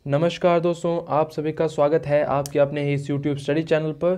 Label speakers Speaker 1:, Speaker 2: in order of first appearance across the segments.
Speaker 1: नमस्कार दोस्तों, आप सभी का स्वागत है आपके अपने ही इस यूट्यूब स्टडी चैनल पर।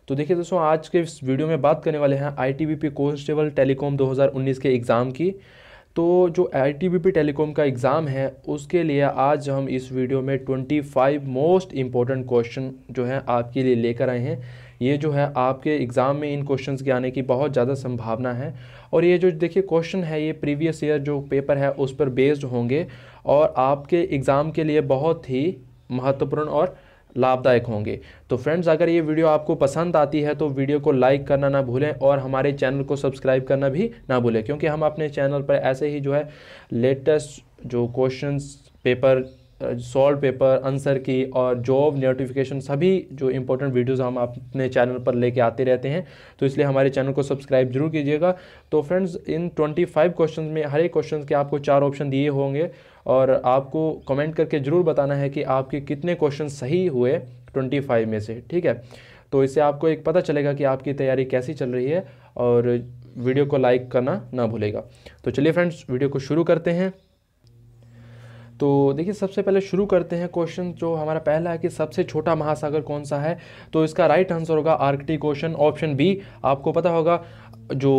Speaker 1: तो देखिए दोस्तों, आज के इस वीडियो में बात करने वाले हैं आईटीबीपी कांस्टेबल टेलीकॉम 2019 के एग्ज़ाम की। तो जो आईटीबीपी टेलीकॉम का एग्ज़ाम है उसके लिए आज हम इस वीडियो में 25 मोस्ट इम्पोर्टेंट क्वेश्चन जो है आपके लिए लेकर आए हैं। ये जो है आपके एग्ज़ाम में इन क्वेश्चंस के आने की बहुत ज़्यादा संभावना है। और ये जो देखिए क्वेश्चन है ये प्रीवियस ईयर जो पेपर है उस पर बेस्ड होंगे और आपके एग्ज़ाम के लिए बहुत ही महत्वपूर्ण और लाभदायक होंगे। तो फ्रेंड्स, अगर ये वीडियो आपको पसंद आती है तो वीडियो को लाइक करना ना भूलें और हमारे चैनल को सब्सक्राइब करना भी ना भूलें, क्योंकि हम अपने चैनल पर ऐसे ही जो है लेटेस्ट जो questions paper solve paper answer की और जॉब नोटिफिकेशन सभी जो इंपॉर्टेंट वीडियोस हम अपने चैनल पर लेके आते रहते हैं। तो इसलिए हमारे चैनल को सब्सक्राइब जरूर कीजिएगा। तो फ्रेंड्स, इन 25 क्वेश्चन में हर एक क्वेश्चन के आपको 4 ऑप्शन दिए होंगे और आपको कमेंट करके ज़रूर बताना है कि आपके कितने क्वेश्चन सही हुए 25 में से। ठीक है, तो इससे आपको एक पता चलेगा कि आपकी तैयारी कैसी चल रही है। और वीडियो को लाइक करना ना भूलेगा। तो चलिए फ्रेंड्स, वीडियो को शुरू करते हैं। तो देखिए, सबसे पहले शुरू करते हैं। क्वेश्चन जो हमारा पहला है कि सबसे छोटा महासागर कौन सा है, तो इसका राइट आंसर होगा आर्कटिक ओशन, ऑप्शन बी। आपको पता होगा जो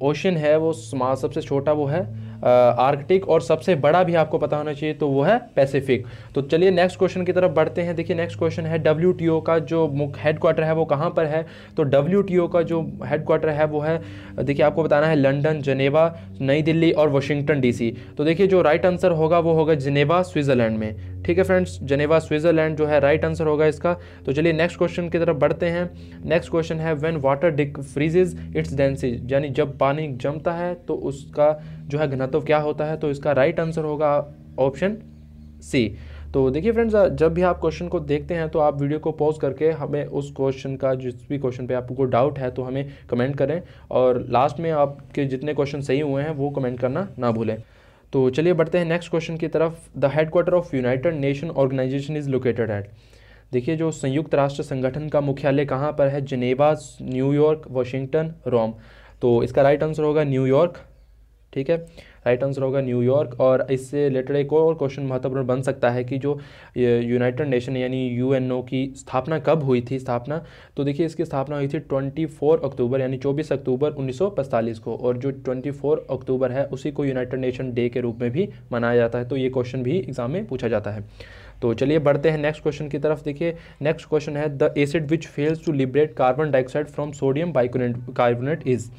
Speaker 1: ओशन है वो सबसे छोटा वो है आर्कटिक, और सबसे बड़ा भी आपको पता होना चाहिए तो वो है पैसिफिक। तो चलिए नेक्स्ट क्वेश्चन की तरफ बढ़ते हैं। देखिए नेक्स्ट क्वेश्चन है डब्ल्यूटीओ का जो मुख्य हेडक्वार्टर है वो कहाँ पर है। तो डब्ल्यूटीओ का जो हेडक्वार्टर है वो है, देखिए आपको बताना है लंदन, जनेवा, नई दिल्ली और वाशिंगटन डीसी। तो देखिए जो राइट आंसर होगा वो होगा जनेवा स्विट्जरलैंड में। ठीक है फ्रेंड्स, जनेवा स्विट्जरलैंड जो है राइट आंसर होगा इसका। तो चलिए नेक्स्ट क्वेश्चन की तरफ बढ़ते हैं। नेक्स्ट क्वेश्चन है व्हेन वाटर फ्रीजेज इट्स डेंसिटी, यानी जब पानी जमता है तो उसका जो है घनत्व क्या होता है। तो इसका राइट आंसर होगा ऑप्शन सी। तो देखिए फ्रेंड्स, जब भी आप क्वेश्चन को देखते हैं तो आप वीडियो को पॉज करके हमें उस क्वेश्चन का जिस भी क्वेश्चन पे आपको डाउट है तो हमें कमेंट करें, और लास्ट में आपके जितने क्वेश्चन सही हुए हैं वो कमेंट करना ना भूलें। तो चलिए बढ़ते हैं नेक्स्ट क्वेश्चन की तरफ। The headquarter of United Nation organisation is located at. देखिए जो संयुक्त राष्ट्र संगठन का मुख्यालय कहाँ पर है, जिनेवा, न्यूयॉर्क, वाशिंगटन, रोम। तो इसका राइट आंसर होगा न्यूयॉर्क। ठीक है, राइट आंसर होगा न्यूयॉर्क। और इससे रिलेटेड एक और क्वेश्चन महत्वपूर्ण बन सकता है कि जो यूनाइटेड नेशन यानी यूएनओ की स्थापना कब हुई थी स्थापना। तो देखिए इसकी स्थापना हुई थी 24 अक्टूबर यानी 24 अक्टूबर 1945 को, और जो 24 अक्टूबर है उसी को यूनाइटेड नेशन डे के रूप में भी मनाया जाता है। तो ये क्वेश्चन भी एग्जाम में पूछा जाता है। तो चलिए बढ़ते हैं नेक्स्ट क्वेश्चन की तरफ। देखिए नेक्स्ट क्वेश्चन है the acid which fails to liberate carbon dioxide from sodium bicarbonate is.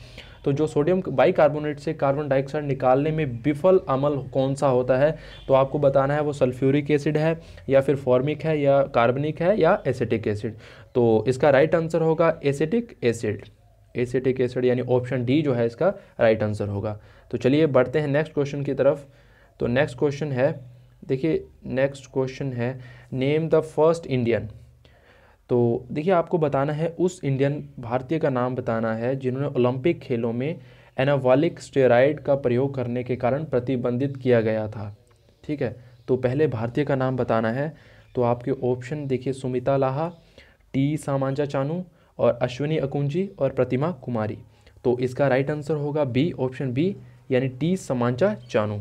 Speaker 1: तो जो सोडियम बाइकार्बोनेट से कार्बन डाइऑक्साइड निकालने में विफल अमल कौन सा होता है। तो आपको बताना है वो सल्फ्यूरिक एसिड है या फिर फॉर्मिक है या कार्बनिक है या एसिटिक एसिड। तो इसका राइट आंसर होगा एसिटिक एसिड। एसिटिक एसिड यानी ऑप्शन डी जो है इसका राइट आंसर होगा। तो चलिए बढ़ते हैं नेक्स्ट क्वेश्चन की तरफ। तो नेक्स्ट क्वेश्चन है, देखिए नेक्स्ट क्वेश्चन है नेम द फर्स्ट इंडियन। तो देखिए आपको बताना है उस इंडियन भारतीय का नाम बताना है जिन्होंने ओलंपिक खेलों में एनाबॉलिक स्टेरॉइड का प्रयोग करने के कारण प्रतिबंधित किया गया था। ठीक है, तो पहले भारतीय का नाम बताना है। तो आपके ऑप्शन देखिए सुमिता लाहा, टी सामांजा चानू और अश्विनी अकुंजी और प्रतिमा कुमारी। तो इसका राइट आंसर होगा बी, ऑप्शन बी, यानी टी समांचा चानू।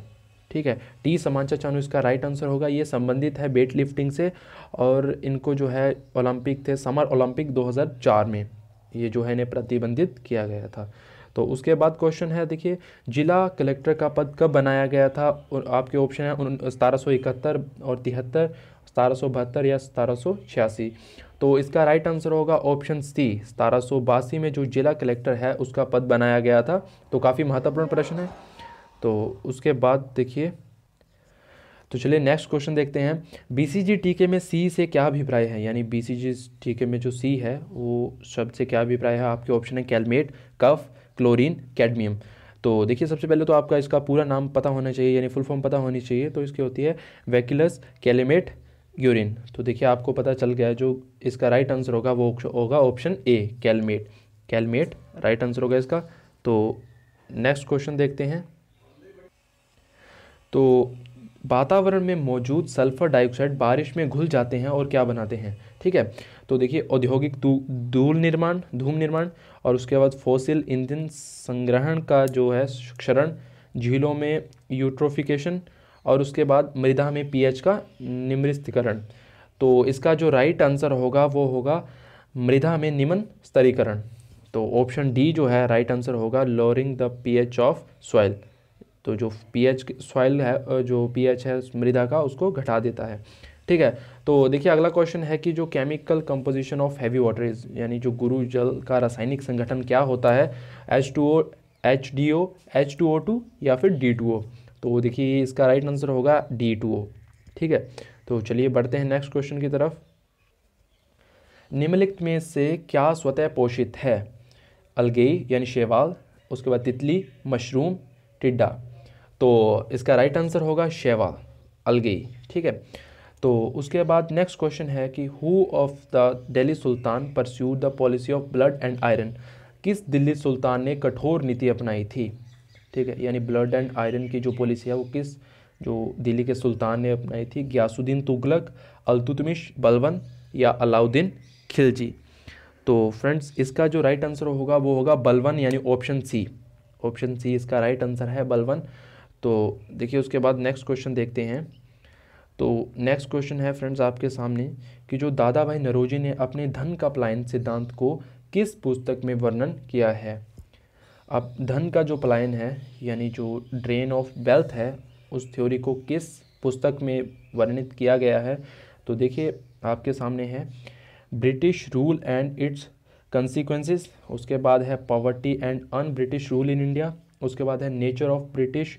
Speaker 1: ठीक है, टी समांचा चानू इसका राइट आंसर होगा। ये संबंधित है वेट लिफ्टिंग से और इनको जो है ओलंपिक थे समर ओलंपिक 2004 में ये जो है इन्हें प्रतिबंधित किया गया था। तो उसके बाद क्वेश्चन है, देखिए जिला कलेक्टर का पद कब बनाया गया था। और आपके ऑप्शन है 1771 और 73, 1772 या 1786। तो इसका राइट आंसर होगा ऑप्शन सी, 1782 में जो जिला कलेक्टर है उसका पद बनाया गया था। तो काफ़ी महत्वपूर्ण प्रश्न है। तो उसके बाद देखिए, तो चलिए नेक्स्ट क्वेश्चन देखते हैं। बीसीजी टीके में सी से क्या अभिप्राय है, यानी बीसीजी टीके में जो सी है वो शब्द से क्या अभिप्राय है। आपके ऑप्शन है कैलमेट, कफ, क्लोरीन, कैडमियम। तो देखिए सबसे पहले तो आपका इसका पूरा नाम पता होना चाहिए यानी फुल फॉर्म पता होनी चाहिए। तो इसकी होती है वैक्यूलस कैलमेट यूरिन। तो देखिए आपको पता चल गया, जो इसका राइट आंसर होगा वो होगा option A, Calmette. Calmette right answer होगा इसका। तो नेक्स्ट क्वेश्चन देखते हैं। तो वातावरण में मौजूद सल्फर डाइऑक्साइड बारिश में घुल जाते हैं और क्या बनाते हैं। ठीक है, तो देखिए औद्योगिक धूम निर्माण और उसके बाद फॉसिल ईंधन संग्रहण का जो है क्षरण, झीलों में यूट्रोफिकेशन और उसके बाद मृदा में पीएच का निम्न। तो इसका जो राइट आंसर होगा वो होगा मृदा में निम्न स्तरीकरण। तो ऑप्शन डी जो है राइट आंसर होगा, lowering the pH of soil. तो जो पीएच सॉइल है, जो पीएच है मृदा का, उसको घटा देता है। ठीक है। तो देखिए अगला क्वेश्चन है कि जो chemical composition of heavy water is, यानी जो गुरु जल का रासायनिक संगठन क्या होता है, H2O, HDO, H2O2 या फिर D2O। तो देखिए इसका राइट आंसर होगा D2O। ठीक है। तो चलिए बढ़ते हैं नेक्स्ट क्वेश्चन की तरफ। निम्नलिखित में से क्या स्वतः पोषित है? अलगेई यानी शैवाल, उसके बाद तितली, मशरूम, टिड्डा। तो इसका राइट आंसर होगा शैवाल, अलगेई। ठीक है। तो उसके बाद नेक्स्ट क्वेश्चन है कि who of the Delhi sultan pursued the policy of blood and iron. किस दिल्ली सुल्तान ने कठोर नीति अपनाई थी? ठीक है, यानी ब्लड एंड आयरन की जो पॉलिसी है वो किस जो दिल्ली के सुल्तान ने अपनाई थी? गयासुद्दीन तुगलक, अल्तुतमिश बलबन या अलाउद्दीन खिलजी। तो फ्रेंड्स इसका जो राइट आंसर होगा वो होगा बलबन, यानी ऑप्शन सी। ऑप्शन सी इसका राइट आंसर है, बलबन। तो देखिए उसके बाद नेक्स्ट क्वेश्चन देखते हैं। तो नेक्स्ट क्वेश्चन है फ्रेंड्स आपके सामने कि जो दादा भाई नौरोजी ने अपने धन का पलायन सिद्धांत को किस पुस्तक में वर्णन किया है? अब धन का जो पलायन है यानी जो ड्रेन ऑफ वेल्थ है, उस थ्योरी को किस पुस्तक में वर्णित किया गया है? तो देखिए आपके सामने है British rule and its consequences, उसके बाद है poverty and un British rule in India, उसके बाद है nature of British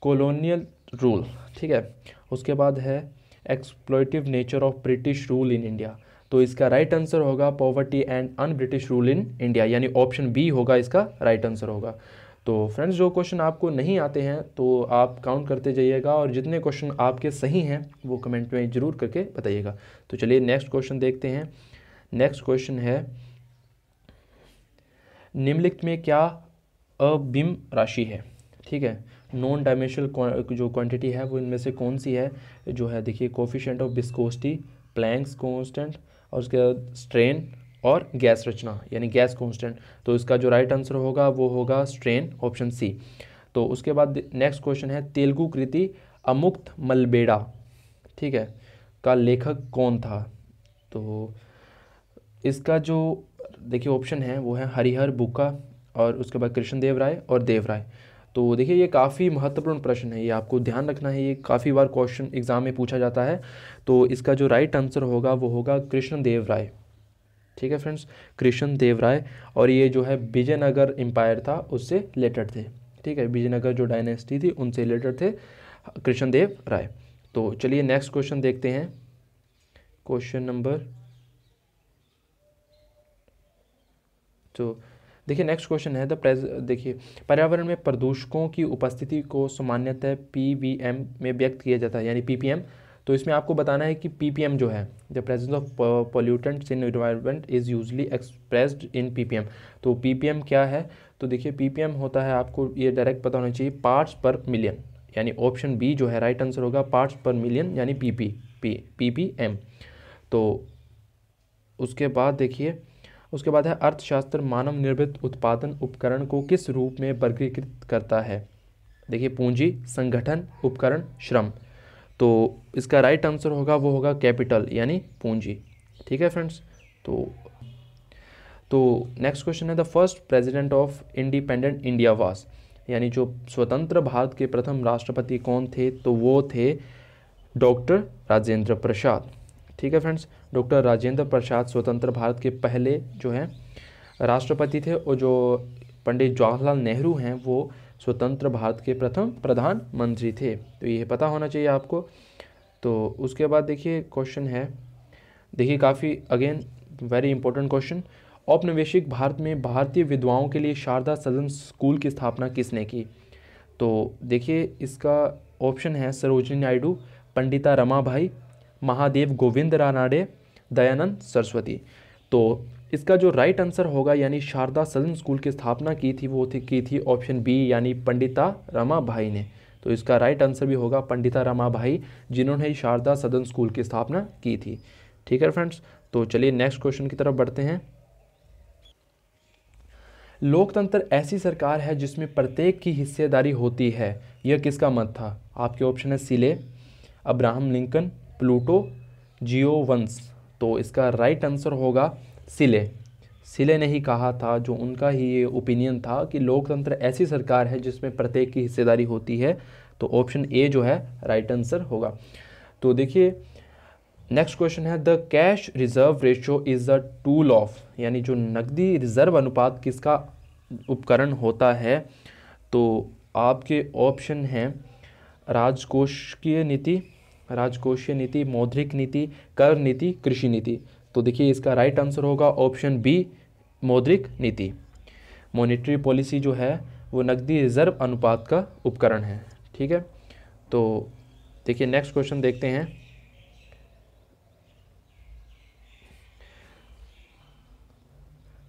Speaker 1: colonial rule. ठीक है। उसके बाद है exploitative nature of British rule in India. तो इसका राइट आंसर होगा poverty and un British rule in India, यानी ऑप्शन बी होगा इसका राइट आंसर होगा। तो फ्रेंड्स जो क्वेश्चन आपको नहीं आते हैं तो आप काउंट करते जाइएगा, और जितने क्वेश्चन आपके सही हैं वो कमेंट में ज़रूर करके बताइएगा। तो चलिए नेक्स्ट क्वेश्चन देखते हैं। नेक्स्ट क्वेश्चन है निम्नलिखित में क्या अभिन्न राशि है? ठीक है, नॉन डायमेंशनल जो क्वांटिटी है वो इनमें से कौन सी है? जो है देखिए coefficient of viscosity, Planck's constant, और उसके बाद स्ट्रेन और गैस रचना यानी गैस कांस्टेंट। तो इसका जो राइट आंसर होगा वो होगा स्ट्रेन, ऑप्शन सी। तो उसके बाद नेक्स्ट क्वेश्चन है तेलुगु कृति अमुक्त मलबेड़ा, ठीक है, का लेखक कौन था? तो इसका जो देखिए ऑप्शन है वो है हरिहर बुक्का, और उसके बाद कृष्णदेव राय और देव राय। तो देखिए ये काफ़ी महत्वपूर्ण प्रश्न है, ये आपको ध्यान रखना है, ये काफ़ी बार क्वेश्चन एग्जाम में पूछा जाता है। तो इसका जो राइट आंसर होगा वो होगा कृष्णदेव राय। ठीक है फ्रेंड्स, कृष्णदेव राय, और ये जो है विजयनगर एम्पायर था उससे रिलेटेड थे। ठीक है, विजयनगर जो डायनेस्टी थी उनसे रिलेटेड थे कृष्णदेव राय। तो चलिए नेक्स्ट क्वेश्चन देखते हैं। क्वेश्चन नंबर, तो देखिए नेक्स्ट क्वेश्चन है देखिए पर्यावरण में प्रदूषकों की उपस्थिति को सामान्यतः पीवीएम में व्यक्त किया जाता है, यानी पीपीएम। तो इसमें आपको बताना है कि पीपीएम जो है the presence of pollutants in environment is usually expressed in PPM. तो पीपीएम क्या है? तो देखिए पीपीएम होता है, आपको ये डायरेक्ट पता होना चाहिए, पार्ट्स पर मिलियन, यानी ऑप्शन बी जो है राइट आंसर होगा पार्ट्स पर मिलियन, यानी पीपीएम। तो उसके बाद देखिए उसके बाद है अर्थशास्त्र मानव निर्मित उत्पादन उपकरण को किस रूप में वर्गीकृत करता है? देखिए पूंजी, संगठन, उपकरण, श्रम। तो इसका राइट आंसर होगा वो होगा कैपिटल, यानी पूंजी। ठीक है फ्रेंड्स। तो नेक्स्ट क्वेश्चन है the first president of independent India was, यानी जो स्वतंत्र भारत के प्रथम राष्ट्रपति कौन थे? तो वो थे डॉक्टर राजेंद्र प्रसाद। ठीक है फ्रेंड्स, डॉक्टर राजेंद्र प्रसाद स्वतंत्र भारत के पहले जो हैं राष्ट्रपति थे, और जो पंडित जवाहरलाल नेहरू हैं वो स्वतंत्र भारत के प्रथम प्रधानमंत्री थे। तो ये पता होना चाहिए आपको। तो उसके बाद देखिए क्वेश्चन है, देखिए काफ़ी अगेन वेरी इंपॉर्टेंट क्वेश्चन, औपनिवेशिक भारत में भारतीय विधवाओं के लिए शारदा सदन स्कूल की स्थापना किसने की? तो देखिए इसका ऑप्शन है सरोजिनी नायडू, पंडिता रमाबाई, महादेव गोविंद रानाडे, दयानंद सरस्वती। तो इसका जो राइट आंसर होगा यानी शारदा सदन स्कूल की स्थापना की थी ऑप्शन बी, यानी पंडिता रमाबाई ने। तो इसका राइट आंसर भी होगा पंडिता रमाबाई, जिन्होंने शारदा सदन स्कूल की स्थापना की थी। ठीक है फ्रेंड्स। तो चलिए नेक्स्ट क्वेश्चन की तरफ बढ़ते हैं। लोकतंत्र ऐसी सरकार है जिसमें प्रत्येक की हिस्सेदारी होती है, यह किसका मत था? आपके ऑप्शन है सिले, अब्राहम लिंकन, प्लूटो, जियो वंस। तो इसका राइट आंसर होगा सिले। सिले ने ही कहा था, जो उनका ही ये ओपिनियन था कि लोकतंत्र ऐसी सरकार है जिसमें प्रत्येक की हिस्सेदारी होती है। तो ऑप्शन ए जो है राइट आंसर होगा। तो देखिए नेक्स्ट क्वेश्चन है, the cash reserve ratio is the tool of, यानी जो नकदी रिजर्व अनुपात किसका उपकरण होता है? तो आपके ऑप्शन हैं राजकोषीय नीति, मौद्रिक नीति, कर नीति, कृषि नीति। तो देखिए इसका राइट आंसर होगा ऑप्शन बी, मौद्रिक नीति। मॉनेटरी पॉलिसी जो है वो नकदी रिजर्व अनुपात का उपकरण है। ठीक है, तो देखिए नेक्स्ट क्वेश्चन देखते हैं।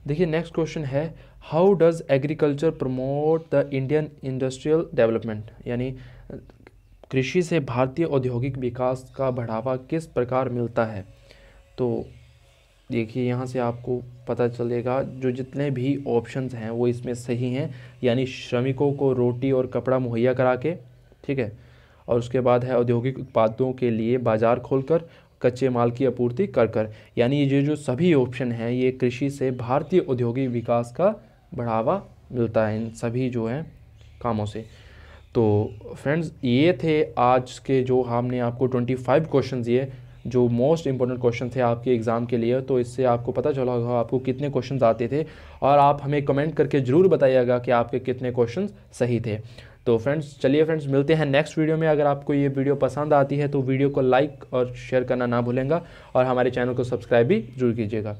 Speaker 1: देखिए नेक्स्ट क्वेश्चन है, how does agriculture promote the Indian industrial development, यानी कृषि से भारतीय औद्योगिक विकास का बढ़ावा किस प्रकार मिलता है? तो देखिए यहाँ से आपको पता चलेगा जो जितने भी ऑप्शंस हैं वो इसमें सही हैं, यानी श्रमिकों को रोटी और कपड़ा मुहैया करा के, ठीक है, और उसके बाद है औद्योगिक उत्पादों के लिए बाजार खोलकर, कच्चे माल की आपूर्ति कर कर, यानी ये जो सभी ऑप्शन हैं ये कृषि से भारतीय औद्योगिक विकास का बढ़ावा मिलता है, इन सभी जो हैं कामों से। तो फ्रेंड्स ये थे आज के जो हमने आपको 25 क्वेश्चन दिए, जो मोस्ट इंपॉर्टेंट क्वेश्चन थे आपके एग्ज़ाम के लिए। तो इससे आपको पता चला होगा आपको कितने क्वेश्चन आते थे, और आप हमें कमेंट करके ज़रूर बताइएगा कि आपके कितने क्वेश्चन सही थे। तो फ्रेंड्स चलिए फ्रेंड्स मिलते हैं नेक्स्ट वीडियो में। अगर आपको ये वीडियो पसंद आती है तो वीडियो को लाइक और शेयर करना ना भूलेंगे, और हमारे चैनल को सब्सक्राइब भी जरूर कीजिएगा।